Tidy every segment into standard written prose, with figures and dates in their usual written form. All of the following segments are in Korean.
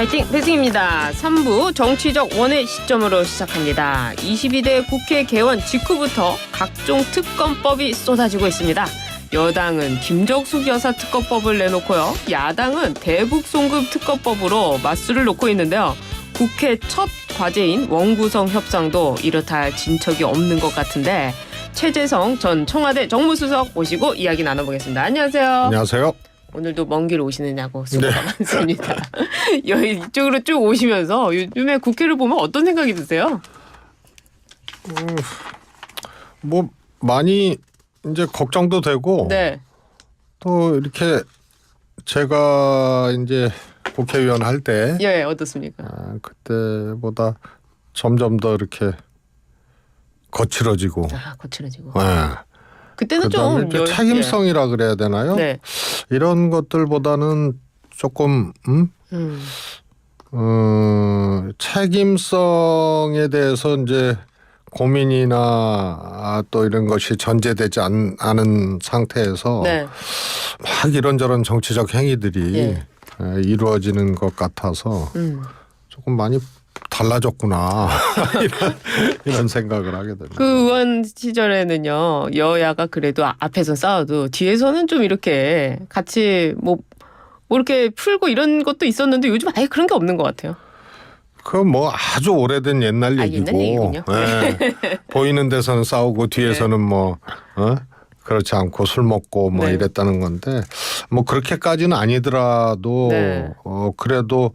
파이팅 배승입니다. 3부 정치적 원의 시점으로 시작합니다. 22대 국회 개원 직후부터 각종 특검법이 쏟아지고 있습니다. 여당은 김정숙 여사 특검법을 내놓고요. 야당은 대북 송금 특검법으로 맞수를 놓고 있는데요. 국회 첫 과제인 원구성 협상도 이렇다 할 진척이 없는 것 같은데 최재성 전 청와대 정무수석 모시고 이야기 나눠보겠습니다. 안녕하세요. 안녕하세요. 오늘도 먼 길 오시느냐고 수고가 많습니다. 여기 이쪽으로 쭉 오시면서 요즘에 국회를 보면 어떤 생각이 드세요? 뭐 많이 이제 걱정도 되고 네. 또 이렇게 제가 이제 국회의원 할 때 예, 어떻습니까? 그때보다 점점 더 이렇게 거칠어지고 거칠어지고. 그때는 그때는 좀 책임성이라 그래야 되나요? 네. 이런 것들보다는 조금 책임성에 대해서 이제 고민이나 또 이런 것이 전제되지 않은 상태에서 네. 막 이런저런 정치적 행위들이 이루어지는 것 같아서 조금 많이 달라졌구나 이런 생각을 하게 됩니다. 그 의원 시절에는요, 여야가 그래도 앞에서 싸워도 뒤에서는 좀 이렇게 같이 뭐 이렇게 풀고 이런 것도 있었는데 요즘 아예 그런 게 없는 것 같아요. 그건 뭐 아주 오래된 옛날 얘기고, 옛날 얘기군요. 보이는 데서는 싸우고 뒤에서는 뭐 그렇지 않고 술 먹고 뭐 이랬다는 건데 뭐 그렇게까지는 아니더라도 그래도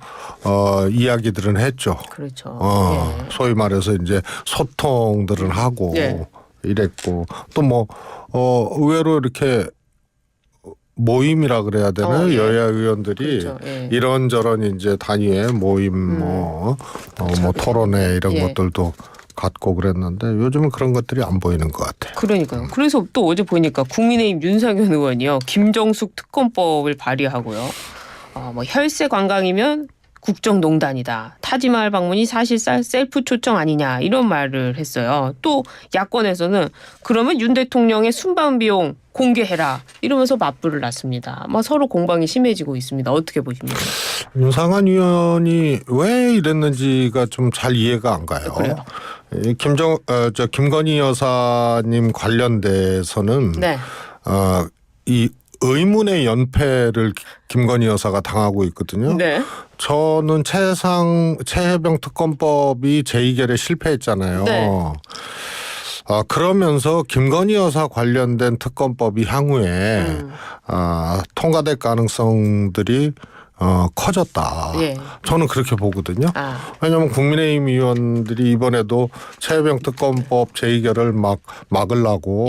이야기들은 했죠. 그렇죠. 소위 말해서 이제 소통들은 하고 이랬고 또 뭐 의외로 이렇게 모임이라 그래야 되나요? 여야 의원들이 그렇죠. 이런저런 이제 단위의 모임 뭐 토론회 이런 것들도 갖고 그랬는데 요즘은 그런 것들이 안 보이는 것 같아요. 그러니까요. 그래서 또 어제 보니까 국민의힘 윤상현 의원이요. 김정숙 특검법을 발의하고요. 뭐 혈세 관광이면 국정농단이다. 타지마을 방문이 사실상 셀프 초청 아니냐 이런 말을 했어요. 또 야권에서는 그러면 윤 대통령의 순방 비용 공개해라 이러면서 맞불을 놨습니다. 뭐 서로 공방이 심해지고 있습니다. 어떻게 보십니까? 윤상현 의원이 왜 이랬는지가 좀 잘 이해가 안 가요. 그래요? 김건희 여사님 관련돼서는 이 의문의 연패를 김건희 여사가 당하고 있거든요. 네. 저는 최혜병 특검법이 제2결에 실패했잖아요. 네. 그러면서 김건희 여사 관련된 특검법이 향후에 통과될 가능성들이 커졌다. 저는 그렇게 보거든요. 왜냐하면 국민의힘 의원들이 이번에도 최혜병 특검법 제2결을 막으려고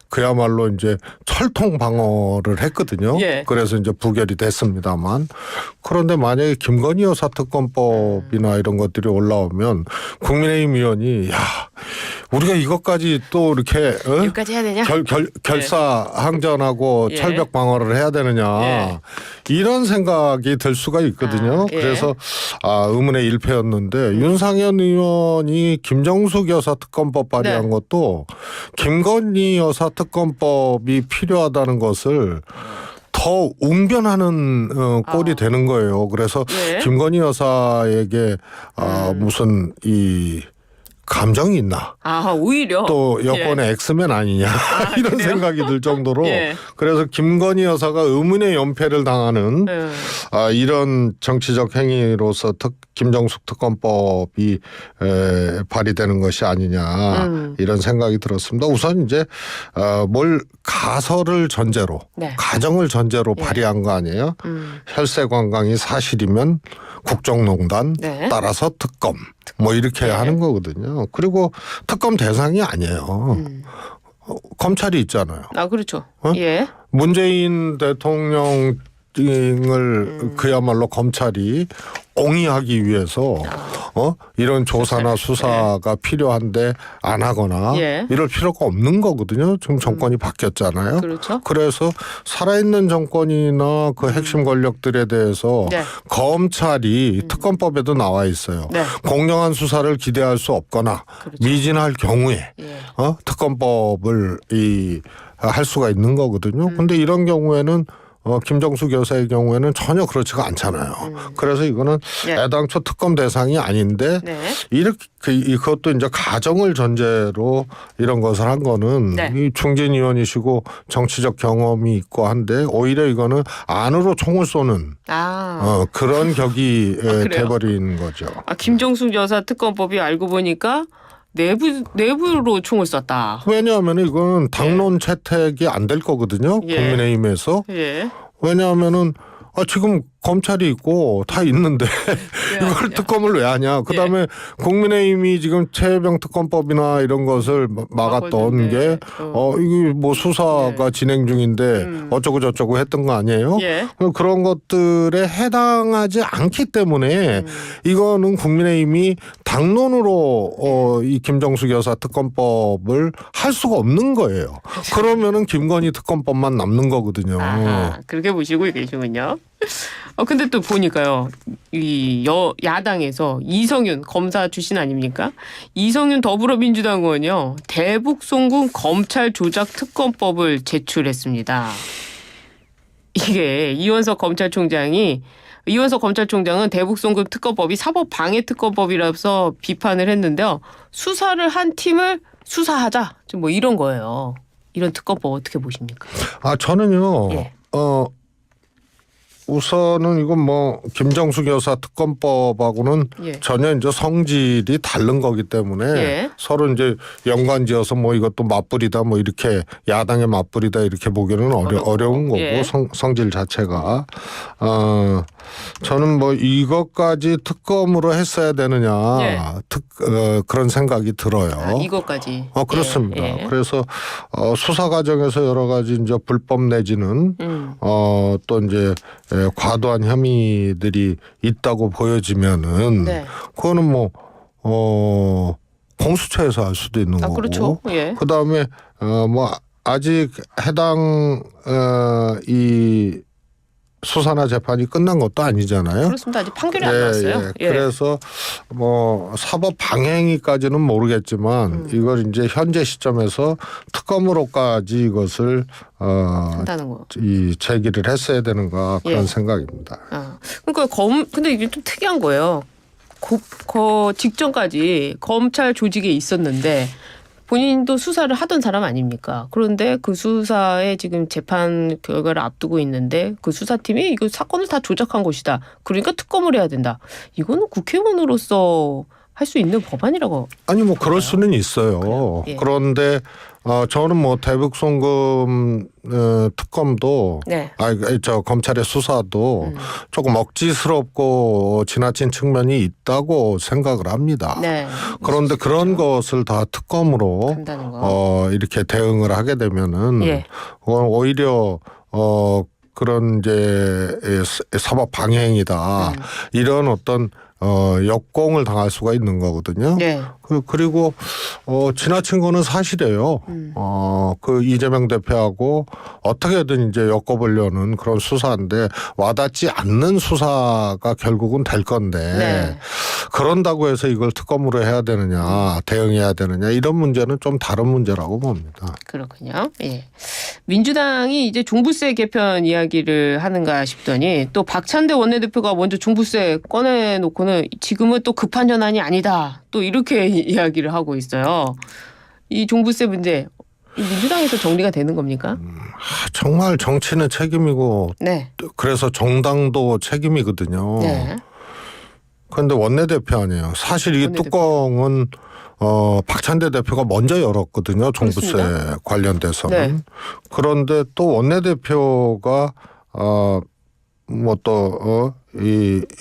그야말로 이제 철통 방어를 했거든요. 그래서 이제 부결이 됐습니다만 그런데 만약에 김건희 여사 특검법이나 이런 것들이 올라오면 국민의힘 의원이 우리가 이것까지 또 이렇게 여기까지 해야 되냐? 결사항전하고 철벽 방어를 해야 되느냐 이런 생각이 들 수가 있거든요. 그래서 의문의 일패였는데 윤상현 의원이 김정숙 여사 특검법 발의한 것도 김건희 여사 특검법이 필요하다는 것을 더 웅변하는 꼴이 되는 거예요. 그래서 김건희 여사에게 무슨 이 감정이 있나? 오히려 또 여권의 엑스맨 아니냐 이런 그래요? 생각이 들 정도로 그래서 김건희 여사가 의문의 연패를 당하는 이런 정치적 행위로서 김정숙 특검법이 발의되는 것이 아니냐 이런 생각이 들었습니다. 우선 이제 뭘 가설을 전제로 가정을 전제로 발의한 거 아니에요? 혈세 관광이 사실이면 국정농단 따라서 특검 뭐 이렇게 하는 거거든요. 그리고 특검 대상이 아니에요. 검찰이 있잖아요. 그렇죠. 문재인 대통령을 그야말로 검찰이 옹이하기 위해서 이런 조사나 수사가 필요한데 안 하거나 이럴 필요가 없는 거거든요. 지금 정권이 바뀌었잖아요. 그렇죠. 그래서 살아있는 정권이나 그 핵심 권력들에 대해서 검찰이 특검법에도 나와 있어요. 공정한 수사를 기대할 수 없거나 미진할 경우에 특검법을 할 수가 있는 거거든요. 근데 이런 경우에는 김정숙 여사의 경우에는 전혀 그렇지가 않잖아요. 그래서 이거는 예. 애당초 특검 대상이 아닌데 네. 이렇게 이것도 이제 가정을 전제로 이런 것을 한 거는 네. 이 중진 의원이시고 정치적 경험이 있고 한데 오히려 이거는 안으로 총을 쏘는 그런 격이 돼버린 거죠. 김정숙 여사 특검법이 알고 보니까 내부로 총을 쐈다. 왜냐하면 이건 당론 채택이 안 될 거거든요. 예. 국민의힘에서. 예. 왜냐하면은 지금 검찰이 있고 다 있는데 이걸 특검을 왜 하냐. 그다음에 국민의힘이 지금 최혜병 특검법이나 이런 것을 막았던 게 이게 뭐 수사가 진행 중인데 어쩌고 저쩌고 했던 거 아니에요. 예. 그런 것들에 해당하지 않기 때문에 이거는 국민의힘이 당론으로 이 김정숙 여사 특검법을 할 수가 없는 거예요. 그러면은 김건희 특검법만 남는 거거든요. 그렇게 보시고 계시군요. 근데 또 보니까요, 이 야당에서 이성윤 검사 출신 아닙니까? 이성윤 더불어민주당 의원이요, 대북 송금 검찰 조작 특검법을 제출했습니다. 이게 이원석 검찰총장은 대북 송금 특검법이 사법 방해 특검법이라서 비판을 했는데요. 수사를 한 팀을 수사하자, 좀 뭐 이런 거예요. 이런 특검법 어떻게 보십니까? 저는요. 예. 우선은 이건 뭐 김정숙 여사 특검법하고는 전혀 이제 성질이 다른 거기 때문에 서로 이제 연관지어서 뭐 이것도 맞불이다 뭐 이렇게 야당의 맞불이다 이렇게 보기는 어려운 거고 성질 자체가 저는 뭐 이것까지 특검으로 했어야 되느냐 그런 생각이 들어요. 이것까지. 그렇습니다. 그래서 수사 과정에서 여러 가지 이제 불법 내지는 또 이제 과도한 혐의들이 있다고 보여지면은 그거는 뭐 공수처에서 할 수도 있는 거고. 그렇죠. 그다음에 뭐 아직 해당 이 수사나 재판이 끝난 것도 아니잖아요. 그렇습니다. 아직 판결이 안 나왔어요. 그래서 뭐 사법 방해까지는 모르겠지만 이걸 이제 현재 시점에서 특검으로까지 이것을 한다는 거. 이 제기를 했어야 되는가 그런 생각입니다. 그러니까 근데 이게 좀 특이한 거예요. 직전까지 검찰 조직에 있었는데 본인도 수사를 하던 사람 아닙니까? 그런데 그 수사에 지금 재판 결과를 앞두고 있는데 그 수사팀이 이거 사건을 다 조작한 것이다. 그러니까 특검을 해야 된다. 이거는 국회의원으로서 할 수 있는 법안이라고. 아니 뭐 그럴 수는 있어요. 그런데 저는 뭐 대북 송금 특검도 저 검찰의 수사도 조금 억지스럽고 지나친 측면이 있다고 생각을 합니다. 그런데 그런 것을 다 특검으로 이렇게 대응을 하게 되면은 오히려 그런 이제 사법 방해행위다 이런 어떤 역공을 당할 수가 있는 거거든요. 그리고 지나친 거는 사실이에요. 그 이재명 대표하고 어떻게든 이제 엮어보려는 그런 수사인데 와닿지 않는 수사가 결국은 될 건데 그런다고 해서 이걸 특검으로 해야 되느냐 대응해야 되느냐 이런 문제는 좀 다른 문제라고 봅니다. 그렇군요. 민주당이 이제 종부세 개편 이야기를 하는가 싶더니 또 박찬대 원내대표가 먼저 종부세 꺼내놓고는 지금은 또 급한 현안이 아니다. 또 이렇게 이야기를 하고 있어요. 이 종부세 문제 민주당에서 정리가 되는 겁니까? 정말 정치는 책임이고 그래서 정당도 책임이거든요. 그런데 원내대표 아니에요. 사실 이 뚜껑은 박찬대 대표가 먼저 열었거든요. 종부세 그렇습니다. 관련돼서는. 그런데 또 원내대표가 뭐 또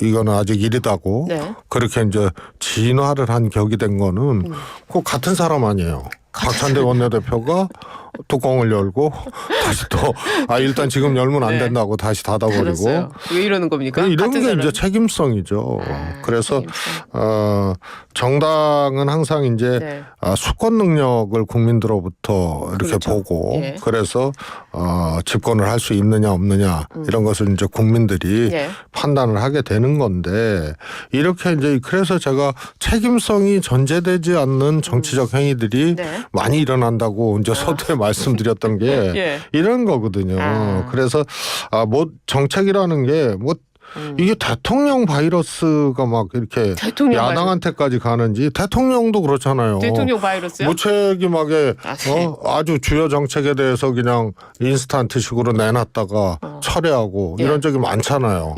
이거는 아직 이르다고 그렇게 이제 진화를 한 격이 된 거는 그 같은 사람 아니에요. 박찬대 원내대표가 뚜껑을 열고 다시 또 일단 지금 열면 안 된다고 다시 닫아버리고. 그랬어요. 왜 이러는 겁니까? 이런 게 이제 책임성이죠. 그래서 정당은 항상 이제 수권 능력을 국민들로부터 이렇게 보고 그래서 집권을 할 수 있느냐 없느냐 이런 것을 이제 국민들이 판단을 하게 되는 건데 이렇게 이제 그래서 제가 책임성이 전제되지 않는 정치적 행위들이 많이 일어난다고 이제 서두에 말씀드렸던 게 이런 거거든요. 그래서 뭐 정책이라는 게 뭐 이게 대통령 바이러스가 막 이렇게 야당한테까지 가는지 대통령도 그렇잖아요. 대통령 바이러스요? 무책임하게 아주 주요 정책에 대해서 그냥 인스턴트식으로 내놨다가 철회하고 이런 적이 많잖아요.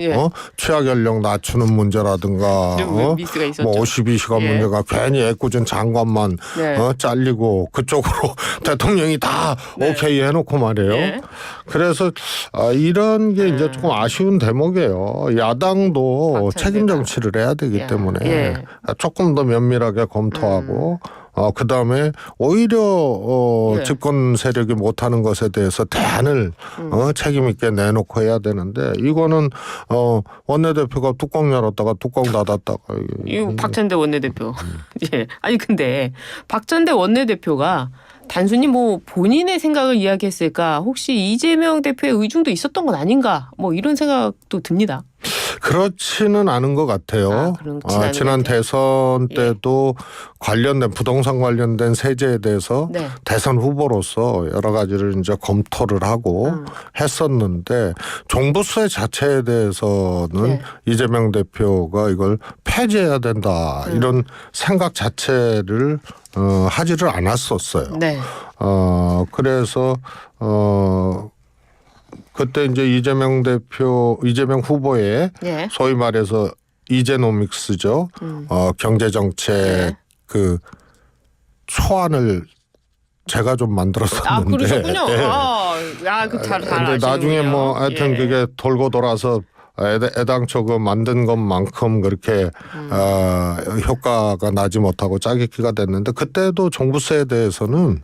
취약 연령 낮추는 문제라든가 미스가 있었죠. 뭐 52시간 문제가 괜히 애꿎은 장관만 잘리고 그쪽으로 대통령이 다 오케이 해놓고 말이에요. 그래서 이런 게 이제 조금 아쉬운 대목이에요. 야당도 책임 정치를 해야 되기 때문에 조금 더 면밀하게 검토하고 그다음에 오히려 집권 세력이 못하는 것에 대해서 대안을 책임 있게 내놓고 해야 되는데 이거는 원내대표가 뚜껑 열었다가 뚜껑 닫았다가 이거 박찬대 원내대표. 예. 아니 근데 박찬대 원내대표가 단순히 뭐 본인의 생각을 이야기했을까? 혹시 이재명 대표의 의중도 있었던 건 아닌가? 뭐 이런 생각도 듭니다. 그렇지는 않은 것 같아요. 지난 대선 때도 관련된 부동산 관련된 세제에 대해서 대선 후보로서 여러 가지를 이제 검토를 하고 했었는데 종부세 자체에 대해서는 이재명 대표가 이걸 폐지해야 된다 이런 생각 자체를 하지를 않았었어요. 그래서 그때 이제 이재명 후보의 소위 말해서 이제노믹스죠. 경제정책 그 초안을 제가 좀 만들었었는데. 그러셨군요. 근데 나중에 뭐 하여튼 그게 돌고 돌아서 애당초 그 만든 것만큼 그렇게 효과가 나지 못하고 짜깁기가 됐는데 그때도 종부세에 대해서는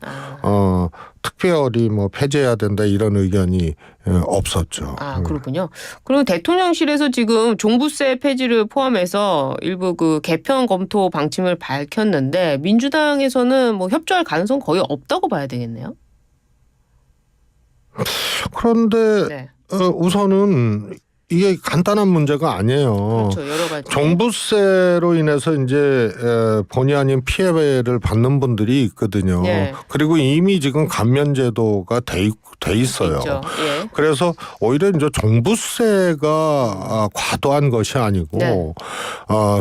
특별히 뭐 폐지해야 된다 이런 의견이 없었죠. 그렇군요. 그리고 대통령실에서 지금 종부세 폐지를 포함해서 일부 그 개편 검토 방침을 밝혔는데 민주당에서는 뭐 협조할 가능성 거의 없다고 봐야 되겠네요. 그런데 우선은 이게 간단한 문제가 아니에요. 그렇죠. 여러 가지. 종부세로 인해서 이제 본의 아닌 피해를 받는 분들이 있거든요. 그리고 이미 지금 감면제도가 돼 있어요. 그래서 오히려 이제 종부세가 과도한 것이 아니고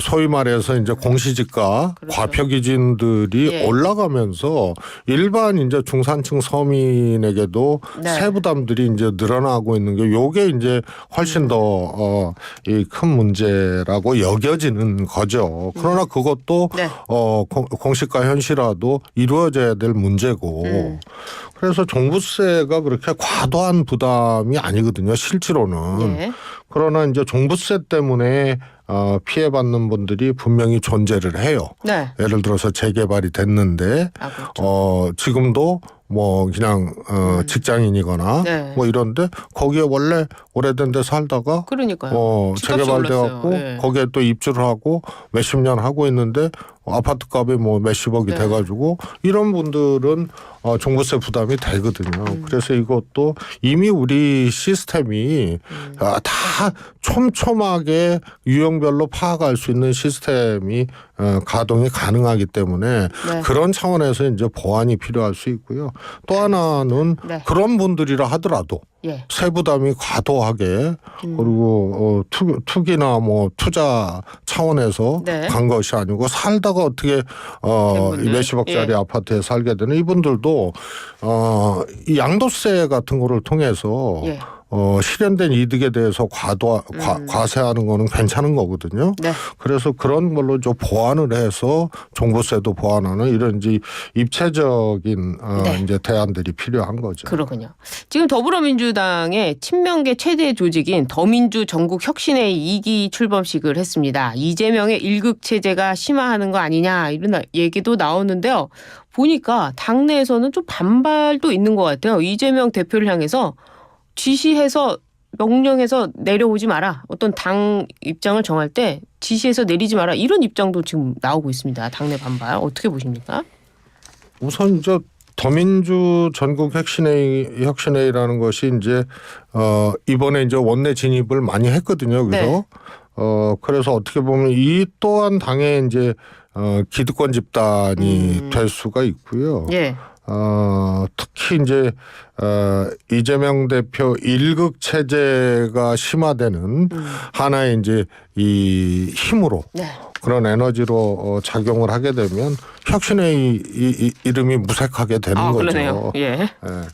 소위 말해서 이제 공시지가 과표 기준들이 올라가면서 일반 이제 중산층 서민에게도 세부담들이 이제 늘어나고 있는 게 요게 이제 훨씬 더 이 큰 문제라고 여겨지는 거죠. 그러나 그것도 공시가 현실화도 이루어져야 될 문제고 그래서 종부세가 그렇게 과도한 부담이 아니거든요. 실제로는. 그러나 이제 종부세 때문에 피해받는 분들이 분명히 존재를 해요. 예를 들어서 재개발이 됐는데 지금도 뭐 그냥 직장인이거나 뭐 이런데 거기에 원래 오래된 데 살다가 재개발돼 갖고 거기에 또 입주를 하고 몇십 년 하고 있는데 아파트 값이 뭐 몇십억이 돼 가지고 이런 분들은 종부세 부담이 되거든요. 그래서 이것도 이미 우리 시스템이 다 촘촘하게 유형별로 파악할 수 있는 시스템이 가동이 가능하기 때문에 그런 차원에서 이제 보완이 필요할 수 있고요. 또 하나는 그런 분들이라 하더라도 세부담이 과도하게 그리고 투기나 뭐 투자 차원에서 간 것이 아니고 살다가 어떻게 몇십억짜리 아파트에 살게 되는 이분들도 이 양도세 같은 거를 통해서 실현된 이득에 대해서 과세하는 거는 괜찮은 거거든요. 그래서 그런 걸로 좀 보완을 해서 종부세도 보완하는 이런 입체적인 이제 대안들이 필요한 거죠. 그렇군요. 지금 더불어민주당의 친명계 최대 조직인 더민주 전국혁신회의 2기 출범식을 했습니다. 이재명의 일극 체제가 심화하는 거 아니냐 이런 얘기도 나오는데요. 보니까 당내에서는 좀 반발도 있는 것 같아요. 이재명 대표를 향해서 지시해서 명령해서 내려오지 마라. 어떤 당 입장을 정할 때 지시해서 내리지 마라. 이런 입장도 지금 나오고 있습니다. 당내 반발. 어떻게 보십니까? 우선 더민주 전국 혁신회의라는 것이 이제 이번에 이제 원내 진입을 많이 했거든요. 그래서 그래서 어떻게 보면 이 또한 당의 이제 기득권 집단이 될 수가 있고요. 특히 이제 이재명 대표 일극 체제가 심화되는 하나의 이제 이 힘으로 네. 그런 에너지로 작용을 하게 되면 혁신의 이름이 무색하게 되는 거죠. 그러네요. 예.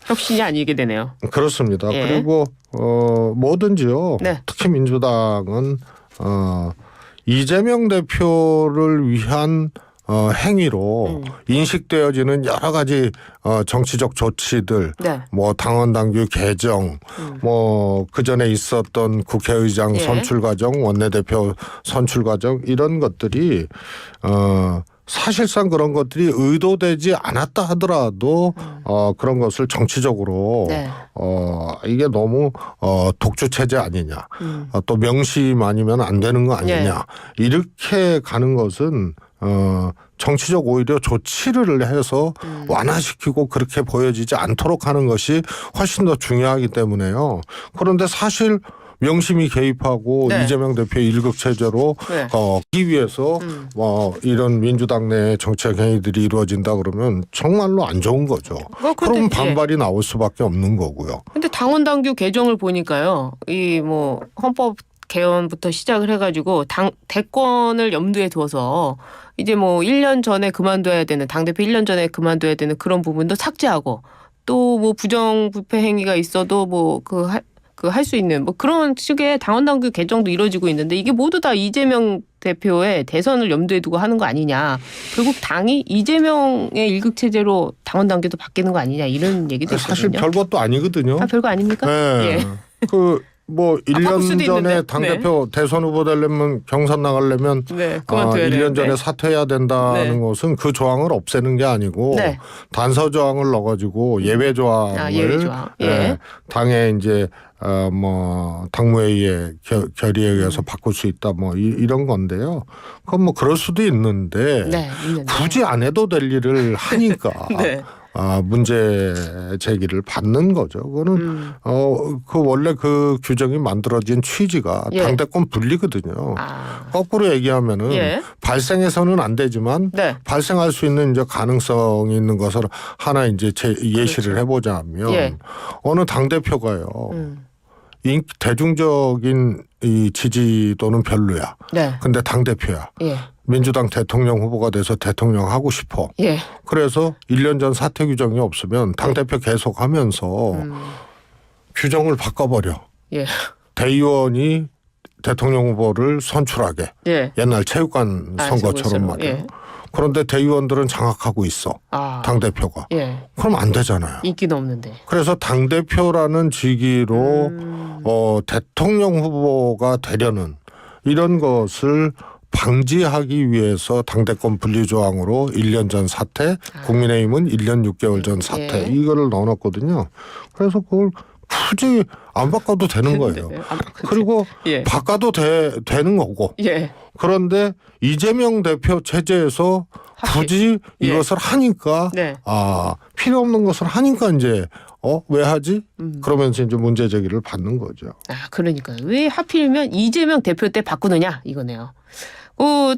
혁신이 아니게 되네요. 그렇습니다. 예. 그리고 뭐든지요. 네. 특히 민주당은 이재명 대표를 위한 행위로 인식되어지는 여러 가지 정치적 조치들, 네. 뭐 당원 당규 개정, 뭐 그 전에 있었던 국회의장 예. 선출 과정, 원내대표 선출 과정 이런 것들이 사실상 그런 것들이 의도되지 않았다 하더라도 그런 것을 정치적으로 네. 이게 너무 독주 체제 아니냐, 또 명심 아니면 안 되는 거 아니냐 이렇게 가는 것은 정치적 오히려 조치를 해서 완화시키고 그렇게 보여지지 않도록 하는 것이 훨씬 더 중요하기 때문에요. 그런데 사실 명심이 개입하고 네. 이재명 대표의 일극 체제로 네. 하기 위해서 이런 민주당 내 정치적 행위들이 이루어진다 그러면 정말로 안 좋은 거죠. 그럼 반발이 나올 수밖에 없는 거고요. 근데 당원 당규 개정을 보니까요. 이 뭐 헌법 개헌부터 시작을 해가지고 대권을 염두에 두어서 이제 뭐 1년 전에 그만둬야 되는 당대표 1년 전에 그만둬야 되는 그런 부분도 삭제하고 또 뭐 부정부패 행위가 있어도 뭐 할 수 있는 뭐 그런 식의 당원 당규 개정도 이루어지고 있는데 이게 모두 다 이재명 대표의 대선을 염두에 두고 하는 거 아니냐. 결국 당이 이재명의 일극 체제로 당원 당규도 바뀌는 거 아니냐 이런 얘기도 있거든요. 사실 별것도 아니거든요. 별거 아닙니까? 네. 예. 뭐 1년 전에 당대표 네. 대선 후보 되려면 경선 나가려면 네, 그만둬야 1년 전에 되는데. 사퇴해야 된다는 네. 것은 그 조항을 없애는 게 아니고 네. 단서 조항을 넣어가지고 예외 조항을 예외 조항. 예. 당에 이제 뭐 당무회의의 결의에 의해서 바꿀 수 있다 뭐 이런 건데요. 그건 뭐 그럴 수도 있는데 네, 있는데. 굳이 안 해도 될 일을 하니까 네. 문제 제기를 받는 거죠. 그거는 그 원래 그 규정이 만들어진 취지가 예. 당대권 분리거든요. 거꾸로 얘기하면은 예. 발생해서는 안 되지만 네. 발생할 수 있는 이제 가능성이 있는 것을 하나 이제 예시를 그렇죠. 해보자면 예. 어느 당 대표가요. 대중적인 이 지지도는 별로야. 네. 근데 당 대표야. 예. 민주당 대통령 후보가 돼서 대통령 하고 싶어. 예. 그래서 1년 전 사퇴 규정이 없으면 당대표 계속하면서 규정을 바꿔버려. 예. 대의원이 대통령 후보를 선출하게. 예. 옛날 체육관 선거처럼 말이에요. 예. 그런데 대의원들은 장악하고 있어. 당대표가. 예. 그럼 안 되잖아요. 인기는 없는데. 그래서 당대표라는 직위로 대통령 후보가 되려는 이런 것을 방지하기 위해서 당대권 분리조항으로 1년 전 사퇴, 국민의힘은 1년 6개월 전 사퇴 이거를 넣어놨거든요. 그래서 그걸 굳이 안 바꿔도 되는 거예요. 그리고 예. 바꿔도 되는 거고. 예. 그런데 이재명 대표 체제에서 굳이 이것을 하니까 네. 필요 없는 것을 하니까 이제 왜 하지? 그러면서 이제 문제 제기를 받는 거죠. 그러니까요. 왜 하필이면 이재명 대표 때 바꾸느냐 이거네요.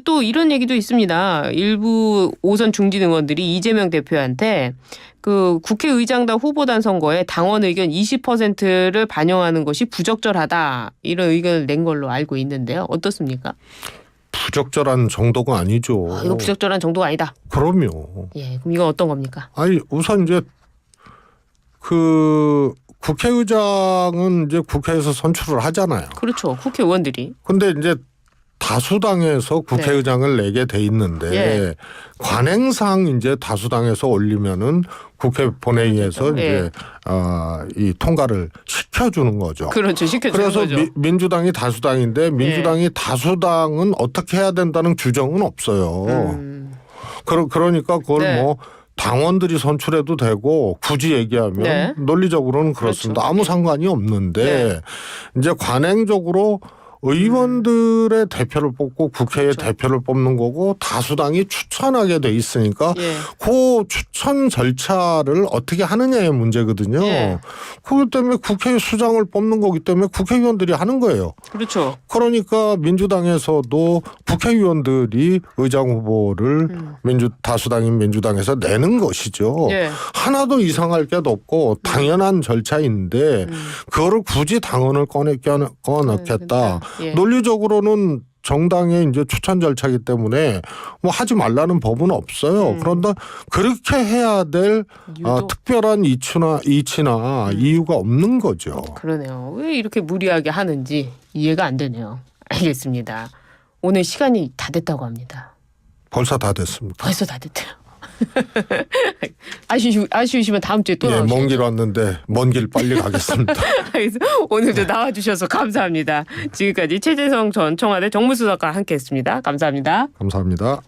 또 이런 얘기도 있습니다. 일부 5선 중진 의원들이 이재명 대표한테 그 국회의장당 후보단 선거에 당원 의견 20%를 반영하는 것이 부적절하다 이런 의견을 낸 걸로 알고 있는데요. 어떻습니까? 부적절한 정도가 아니죠. 이거 부적절한 정도가 아니다. 그럼요. 예, 그럼 이건 어떤 겁니까? 아니 우선 이제 그 국회의장은 이제 국회에서 선출을 하잖아요. 그렇죠. 국회의원들이. 근데 이제 다수당에서 국회의장을 내게 돼 있는데 예. 관행상 이제 다수당에서 올리면은 국회 본회의에서 이제 이 통과를 시켜주는 거죠. 그렇죠. 시켜주는 그래서 거죠. 민주당이 다수당인데 민주당이 다수당은 어떻게 해야 된다는 규정은 없어요. 그러니까 그걸 뭐 당원들이 선출해도 되고 굳이 얘기하면 논리적으로는 그렇습니다. 그렇죠. 아무 상관이 없는데 이제 관행적으로 의원들의 대표를 뽑고 국회의 그렇죠. 대표를 뽑는 거고 다수당이 추천하게 돼 있으니까 예. 그 추천 절차를 어떻게 하느냐의 문제거든요. 예. 그것 때문에 국회 수장을 뽑는 거기 때문에 국회의원들이 하는 거예요. 그렇죠. 그러니까 민주당에서도 국회의원들이 의장 후보를 다수당인 민주당에서 내는 것이죠. 예. 하나도 이상할 게 없고 당연한 절차인데 그거를 굳이 당원을 꺼내겠다. 예. 논리적으로는 정당의 이제 추천 절차이기 때문에 뭐 하지 말라는 법은 없어요. 그런데 그렇게 해야 될 특별한 이치나 이유가 없는 거죠. 그러네요. 왜 이렇게 무리하게 하는지 이해가 안 되네요. 알겠습니다. 오늘 시간이 다 됐다고 합니다. 벌써 다 됐습니다. 벌써 다 됐대요. 아쉬우시면 다음 주에 또 예, 나오시죠. 먼 길 왔는데 먼 길 빨리 가겠습니다. 오늘도 나와주셔서 감사합니다. 지금까지 최재성 전 청와대 정무수석과 함께했습니다. 감사합니다. 감사합니다.